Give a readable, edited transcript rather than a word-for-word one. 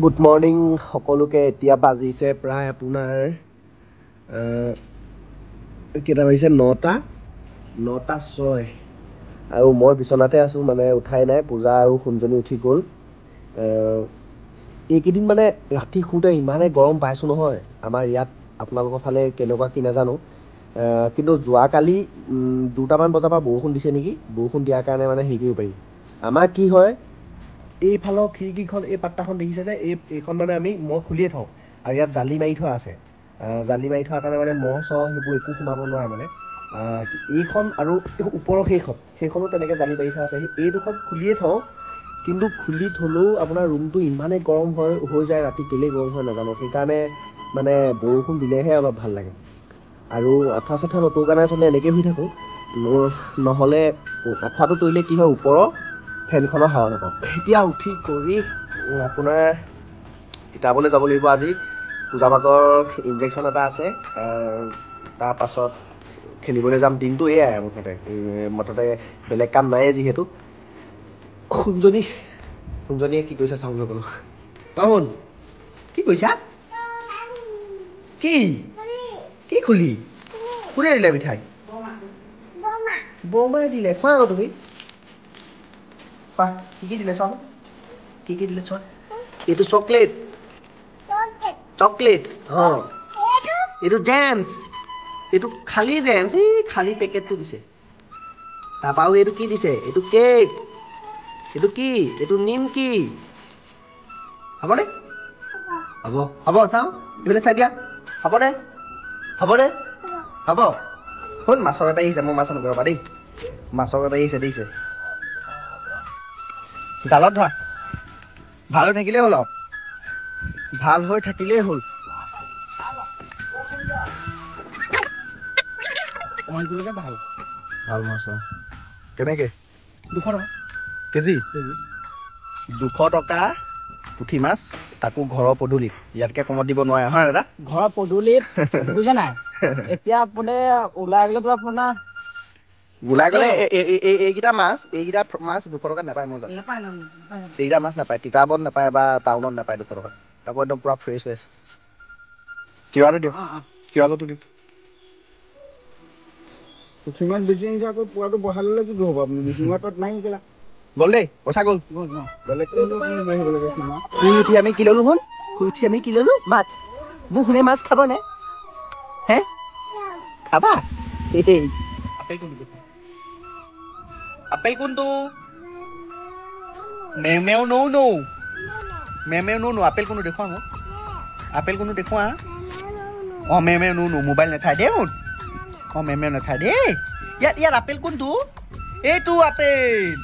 Good morning সকলোকে। এতিয়া বাজিছে প্ৰায় আপোনাৰ কেইটা বাজিছে 9:06 আৰু মই বিচনাতে আছোঁ, মানে উঠাই নাই। পূজা আৰু সোণজনী উঠি গ'ল। এইকেইদিন মানে ৰাতি শুওঁতে ইমানেই গৰম পাইছোঁ নহয়। আমাৰ ইয়াত আপোনালোকৰ ফালে কেনেকুৱা কি নাজানো, কিন্তু যোৱাকালি 2টামান বজাৰ পৰা বৰষুণ দিছে নেকি। বৰষুণ দিয়াৰ কাৰণে মানে হেৰি কৰিব পাৰি। আমাৰ কি হয়, এইফালৰ খিৰিকীখন, এই পাত্তাখন দেখিছে যে, এইখন মানে মই খুলিয়ে থওঁ আৰু ইয়াত জালি মাৰি থোৱা আছে। জালি মাৰি থোৱাৰ কাৰণে মানে মহ চহ সেইবোৰ একো সোমাব নোৱাৰে মানে। এইখন আৰু ওপৰৰ সেইখনো তেনেকৈ জালি মাৰি থোৱা আছে। এই দুখন খুলিয়ে থওঁ, কিন্তু খুলি থ'লেও আপোনাৰ ৰুমটো ইমানেই গৰম হৈ যায় ৰাতি। কেলেই গৰম হয় নাজানো। সেইকাৰণে মানে বৰষুণ দিলেহে অলপ ভাল লাগে। আৰু আঠুৱা চাঠুৱা নতৰোঁ কাৰণে আচলতে এনেকৈ শুই থাকোঁ। নহ'লে আঠুৱাটো তৰিলে কি হয়, ওপৰৰ ফেনখনৰ হাৱা নাপাওঁ। এতিয়া উঠি কৰি আপোনাৰ কিতাপলৈ যাব লাগিব। আজি পূজা ভাগৰ ইনজেকশ্যন এটা আছে, তাৰপাছত খেলিবলৈ যাম। দিনটো এয়াই আৰু মুঠতে বেলেগ কাম নাইয়ে যিহেতু। সোণজনীয়ে কি কৰিছে চাওঁ গ'লো। তহন কি কৰিছা? কি খুলি কোনে দিলে মিঠাই? বৌমাই দিলে। খোৱা আকৌ তুমি। কি দিলে চোৱা, কি দিলে চোৱা। এইটো চকলেট। এইটো জেমছ, এইটো খালী জেমছ। খালী পেকেটটো দিছে। তাৰপৰা আৰু এইটো কি দিছে? এইটো কেক। এইটো কি? এইটো নিমকি। হ'বনে? হ'ব চাওঁ এইফালে চাই দিয়া। হ'বনে? হ'ব। শুন, মাছৰ বেপাৰী আহিছে। মই মাছ আনোগৈ ৰ'বা দেই। মাছৰ বেপাৰী আহিছে দেখিছে। জালত ধৰা। ভাল হৈ থাকিলেই হ'ল আৰু। ভাল হৈ থাকিলেই হ'ল। ভাল মাছ। কেনেকৈ? 200 টকা কেজি। 200 টকা পুঠি মাছ, তাকো ঘৰৰ পদূলিত। ইয়াতকৈ কমত দিব নোৱাৰে হয় দাদা? ঘৰৰ পদূলিত বুজিছে নাই? এতিয়া আপুনি ওলাই গ'লেতো আপোনাৰ এইকেইটা মাছ 200 টকাত নাপায়। মই জানো এইকেইটা মাছ নাপায়। তিতাবৰত নাপায় বা টাউনত নাপায় 200 টকাত। তাকো একদম পূৰা ফ্ৰেছ হৈ আছে। কিৰাটো দিয়ক। কিৰাটো দিয়ক। কিছুমান বেছি নিছে আকৌ পোৱাটো বহাই ল'লে কি হ'ব? আপুনি মিচিঙৰ তাত নাই কেলা গ'ল দেই, পইচা গ'ল। শুই উঠি আমি কি ল'লো শুন? মাছ। মোৰ শুনে মাছ খাব নে? হে খাবা? আপেল কোনটো? মেমেও নৌ। আপেল কোনটো দেখুৱা মোক। আপেল কোনটো দেখুৱা। মেমেও নৌ। মোবাইল নাচাই দেই শুন। মেমেও নাচাই দেই। ইয়াত আপেল কোনটো? এইটো আপেল।